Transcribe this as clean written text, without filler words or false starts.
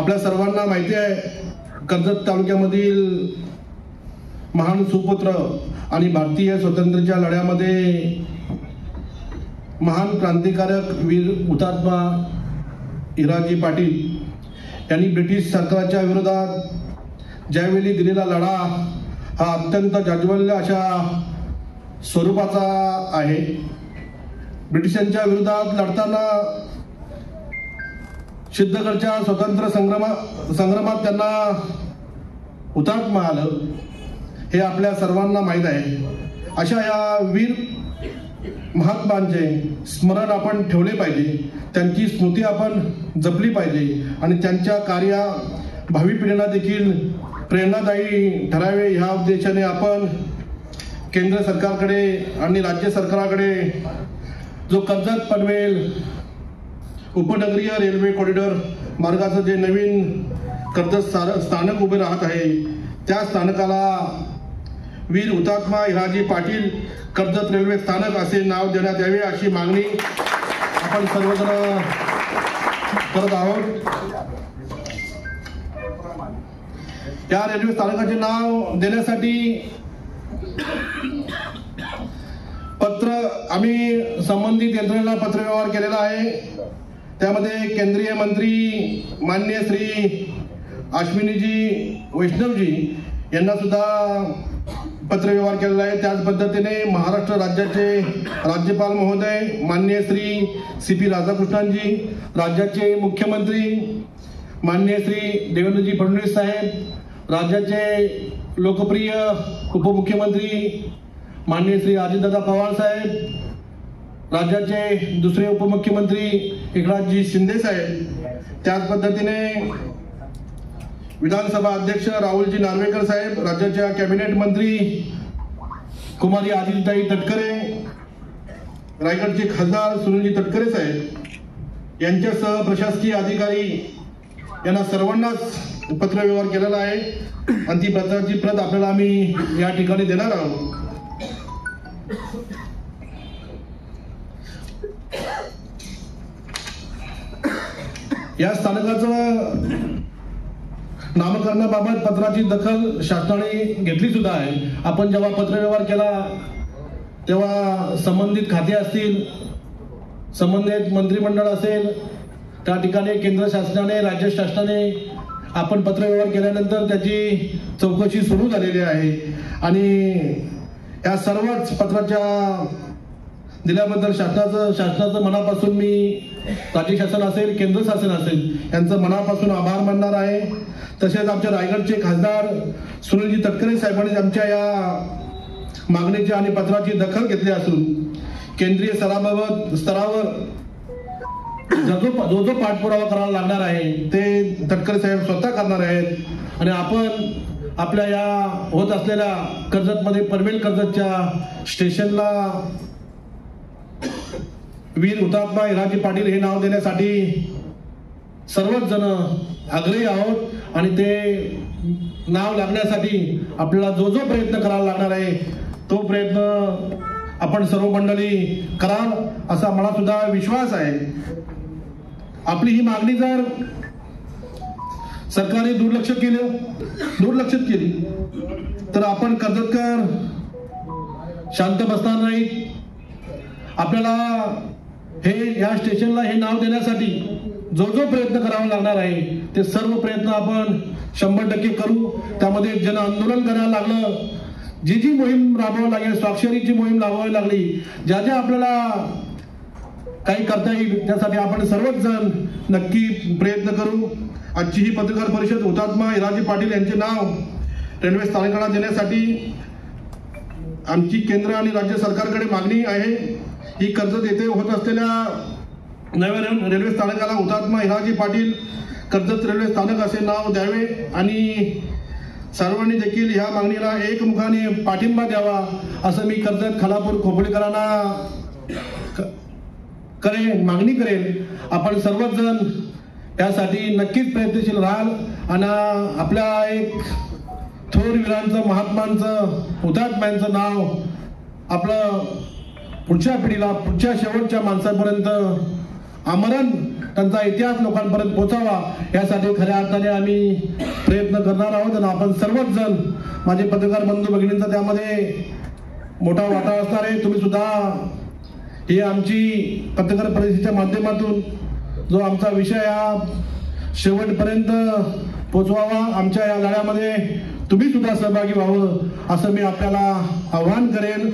आपल्या सर्वांना माहिती आहे, कर्जत तालुक्यामधील महान सुपुत्र आणि भारतीय स्वातंत्र्याच्या लढ्यामध्ये महान क्रांतिकारक वीर हुतात्मा हिराजी पाटील यांनी ब्रिटिश सरकारच्या विरोधात ज्यावेळी दिलेला लढा हा अत्यंत जाज्वल्य अशा स्वरूपाचा आहे. ब्रिटिशांच्या विरोधात लढताना सिद्धगडच्या स्वातंत्र्य संग्रामात त्यांना हुतात्मा आलं हे आपल्या सर्वांना माहीत आहे. अशा या वीर महात्मांचे स्मरण आपण ठेवले पाहिजे, त्यांची स्मृती आपण जपली पाहिजे आणि त्यांच्या कार्या भावी पिढीला देखील प्रेरणादायी ठरावे ह्या उद्देशाने आपण केंद्र सरकारकडे आणि राज्य सरकाराकडे जो कर्जत पनवेल उपनगरीय रेल्वे कॉरिडॉर मार्गाचं जे नवीन कर्जत स्थानक उभे राहत आहे त्या स्थानकाला वीर हुतात्मा हिराजी पाटील कर्जत रेल्वे स्थानक असे नाव देण्यात यावे अशी मागणी आपण सर्वजण करत आहोत. या रेल्वे स्थानकाचे नाव देण्यासाठी पत्र आम्ही संबंधित यंत्रणेला पत्रव्यवहार केलेला आहे. त्यामध्ये केंद्रीय मंत्री माननीय श्री अश्विनीजी वैष्णवजी यांना सुद्धा पत्रव्यवहार केलेला आहे. त्याच पद्धतीने महाराष्ट्र राज्याचे राज्यपाल महोदय माननीय श्री CP राधाकृष्णनजी, राज्याचे मुख्यमंत्री माननीय श्री देवेंद्रजी फडणवीस साहेब, राज्याचे लोकप्रिय उपमुख्यमंत्री माननीय श्री अजितदादा पवार साहेब, राज्याचे दुसरे उपमुख्यमंत्री एकनाथजी शिंदे साहेब, त्याच पद्धतीने विधानसभा अध्यक्ष राहुलजी नार्वेकर साहेब, राज्याच्या कॅबिनेट मंत्री कुमारी आदित्यताई तटकरे, रायगडचे खासदार सुनीलजी तटकरे साहेब यांच्यासह प्रशासकीय अधिकारी यांना सर्वांनाच पत्रव्यवहार केलेला आहे आणि ती पत्राची प्रत आपल्याला आम्ही या ठिकाणी देणार आहोत. या स्थानकाचं नामकरणाबाबत पत्राची दखल शासनाने घेतली सुद्धा आहे. आपण जेव्हा पत्रव्यवहार केला तेव्हा संबंधित खाते असतील, संबंधित मंत्रिमंडळ असेल, त्या ठिकाणी केंद्र शासनाने राज्य शासनाने आपण पत्रव्यवहार केल्यानंतर त्याची चौकशी सुरू झालेली आहे आणि या सर्वच पत्राच्या दिल्याबद्दल शासनाचं मनापासून मी राज्य शासन असेल, केंद्र शासन असेल यांचं मनापासून आभार मानणार आहे. तसेच आमच्या रायगडचे खासदार सुनीलजी तटकरे साहेबांनी आमच्या या मागणीची आणि पत्राची दखल घेतली असून केंद्रीय स्तरावर जो जो पाठपुरावा करावा लागणार आहे ते तटकरे साहेब स्वतः करणार आहेत आणि आपण आपल्या या होत असलेल्या कर्जतमध्ये पनवेल कर्जतच्या स्टेशनला वीर हुतात्मा हिराजी पाटील हे नाव देण्यासाठी सर्वच जण आग्रही आहोत आणि ते नाव लागण्यासाठी आपल्याला जो जो प्रयत्न करावा लागणार आहे तो प्रयत्न आपण सर्व मंडळी कराल असा मला सुद्धा विश्वास आहे. आपली ही मागणी जर सरकारने दुर्लक्षित केली तर आपण कर्जतकर शांत बसणार नाहीत. आपल्याला हे या स्टेशनला हे नाव देण्यासाठी जो जो प्रयत्न करावा लागणार आहे ते सर्व प्रयत्न आपण 100% करू. त्यामध्ये जन आंदोलन करायला लागलं, जी मोहीम राबवावी लागेल, स्वाक्षरीची मोहीम राबवावी लागली, ज्या आपल्याला काही करता येईल त्यासाठी आपण सर्वच जण नक्की प्रयत्न करू. आजची ही पत्रकार परिषद हुतात्मा हिराजी पाटील यांचे नाव रेल्वे स्थानकाला देण्यासाठी आमची केंद्र आणि राज्य सरकारकडे मागणी आहे. ही कर्जत येथे होत असलेल्या नव्या रेल्वे स्थानकाला हुतात्मा हिराजी पाटील कर्जत रेल्वे स्थानक असे नाव द्यावे आणि सर्वांनी देखील ह्या मागणीला एकमुखाने पाठिंबा द्यावा असं मी कर्जत खालापूर खोपोलीकरांना मागणी करेन. आपण सर्वच जण यासाठी नक्कीच प्रयत्नशील राहाल आणि आपल्या एक थोर वीरांचं, महात्मांचं, हुतात्म्यांचं नाव आपलं पुढच्या पिढीला, पुढच्या शेवटच्या माणसापर्यंत आमरण त्यांचा इतिहास लोकांपर्यंत पोहोचावा यासाठी खऱ्या अर्थाने आम्ही प्रयत्न करणार आहोत. आणि आपण सर्वच जण माझे पत्रकार बंधू भगिनींचा त्यामध्ये मोठा वाटा असणार आहे. तुम्ही सुद्धा ही आमची पत्रकार परिषदेच्या माध्यमातून जो आमचा विषय हा शेवटपर्यंत पोचवावा, आमच्या या लढ्यामध्ये तुम्ही सुद्धा सहभागी व्हावं असं मी आपल्याला आवाहन करेन.